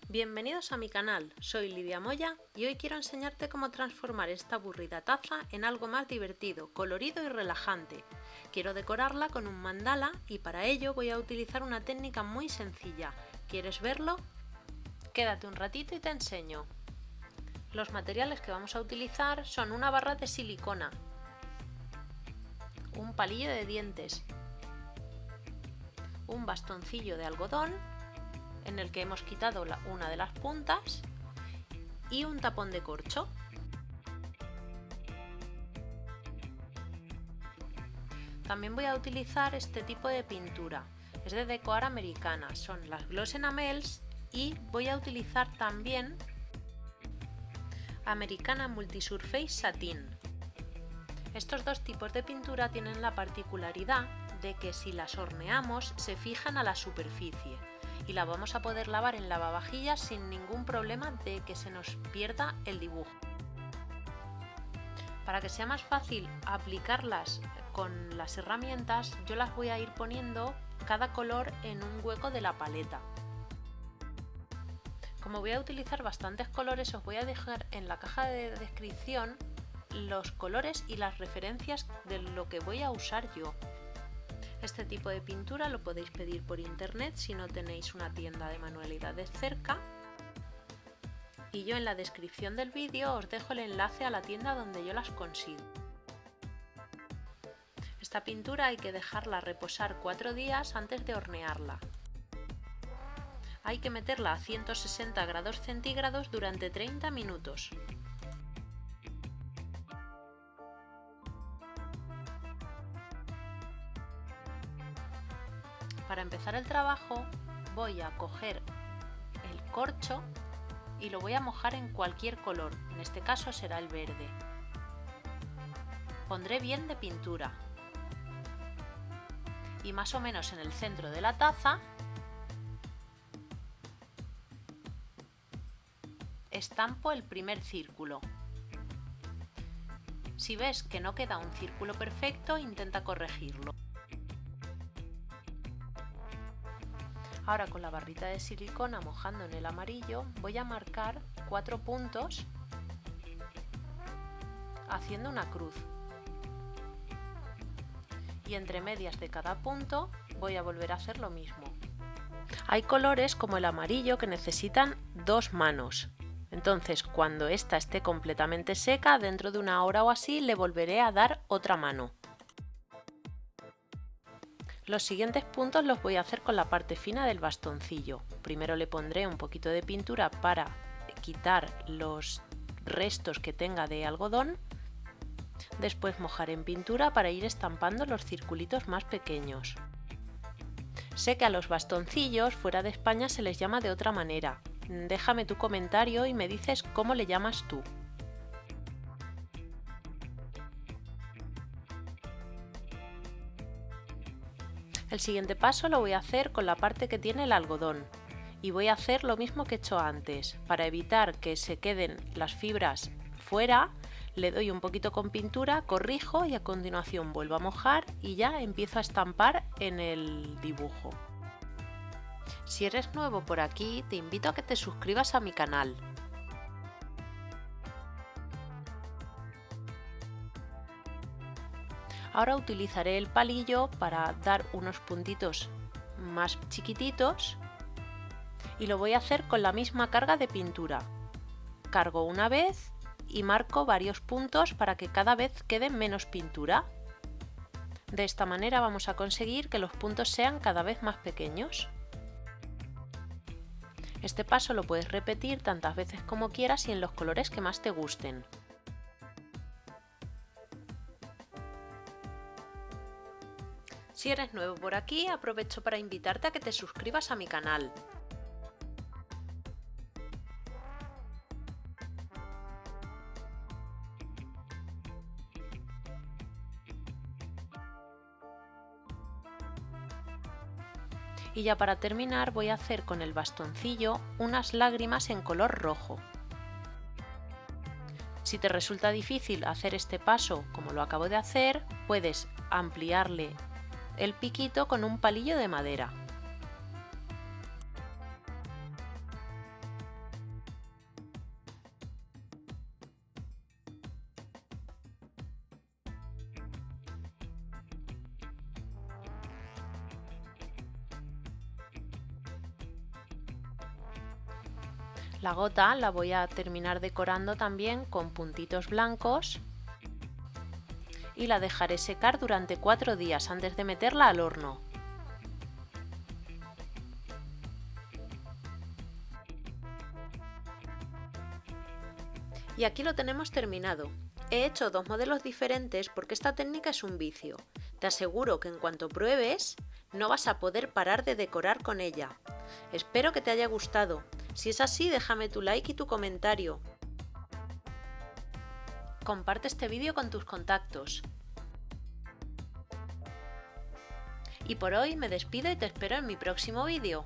Bienvenidos a mi canal, soy Lidia Moya y hoy quiero enseñarte cómo transformar esta aburrida taza en algo más divertido, colorido y relajante. Quiero decorarla con un mandala y para ello voy a utilizar una técnica muy sencilla. ¿Quieres verlo? Quédate un ratito y te enseño. Los materiales que vamos a utilizar son una barra de silicona, un palillo de dientes, un bastoncillo de algodón en el que hemos quitado una de las puntas y un tapón de corcho. También voy a utilizar este tipo de pintura, es de Deco Art americana, son las Gloss Enamels y voy a utilizar también Americana Multisurface Satin. Estos dos tipos de pintura tienen la particularidad de que si las horneamos se fijan a la superficie y la vamos a poder lavar en lavavajillas sin ningún problema de que se nos pierda el dibujo. Para que sea más fácil aplicarlas con las herramientas, yo las voy a ir poniendo cada color en un hueco de la paleta. Como voy a utilizar bastantes colores, os voy a dejar en la caja de descripción los colores y las referencias de lo que voy a usar yo. Este tipo de pintura lo podéis pedir por internet si no tenéis una tienda de manualidades cerca. Y yo en la descripción del vídeo os dejo el enlace a la tienda donde yo las consigo. Esta pintura hay que dejarla reposar 4 días antes de hornearla. Hay que meterla a 160 grados centígrados durante 30 minutos. Para empezar el trabajo voy a coger el corcho y lo voy a mojar en cualquier color, en este caso será el verde. Pondré bien de pintura y más o menos en el centro de la taza estampo el primer círculo. Si ves que no queda un círculo perfecto, intenta corregirlo. Ahora con la barrita de silicona mojando en el amarillo voy a marcar 4 puntos haciendo una cruz. Y entre medias de cada punto voy a volver a hacer lo mismo. Hay colores como el amarillo que necesitan 2 manos. Entonces cuando esta esté completamente seca, dentro de una hora o así, le volveré a dar otra mano. Los siguientes puntos los voy a hacer con la parte fina del bastoncillo. Primero le pondré un poquito de pintura para quitar los restos que tenga de algodón. Después mojaré en pintura para ir estampando los circulitos más pequeños. Sé que a los bastoncillos fuera de España se les llama de otra manera. Déjame tu comentario y me dices cómo le llamas tú. El siguiente paso lo voy a hacer con la parte que tiene el algodón y voy a hacer lo mismo que he hecho antes. Para evitar que se queden las fibras fuera, le doy un poquito con pintura, corrijo y a continuación vuelvo a mojar y ya empiezo a estampar en el dibujo. Si eres nuevo por aquí, te invito a que te suscribas a mi canal. Ahora utilizaré el palillo para dar unos puntitos más chiquititos y lo voy a hacer con la misma carga de pintura. Cargo una vez y marco varios puntos para que cada vez quede menos pintura. De esta manera vamos a conseguir que los puntos sean cada vez más pequeños. Este paso lo puedes repetir tantas veces como quieras y en los colores que más te gusten. Si eres nuevo por aquí, aprovecho para invitarte a que te suscribas a mi canal. Y ya para terminar voy a hacer con el bastoncillo unas lágrimas en color rojo. Si te resulta difícil hacer este paso como lo acabo de hacer, puedes ampliarle el piquito con un palillo de madera. La gota la voy a terminar decorando también con puntitos blancos y la dejaré secar durante 4 días antes de meterla al horno. Y aquí lo tenemos terminado. He hecho 2 modelos diferentes porque esta técnica es un vicio. Te aseguro que en cuanto pruebes no vas a poder parar de decorar con ella. Espero que te haya gustado. Si es así, déjame tu like y tu comentario. Comparte este vídeo con tus contactos. Y por hoy me despido y te espero en mi próximo vídeo.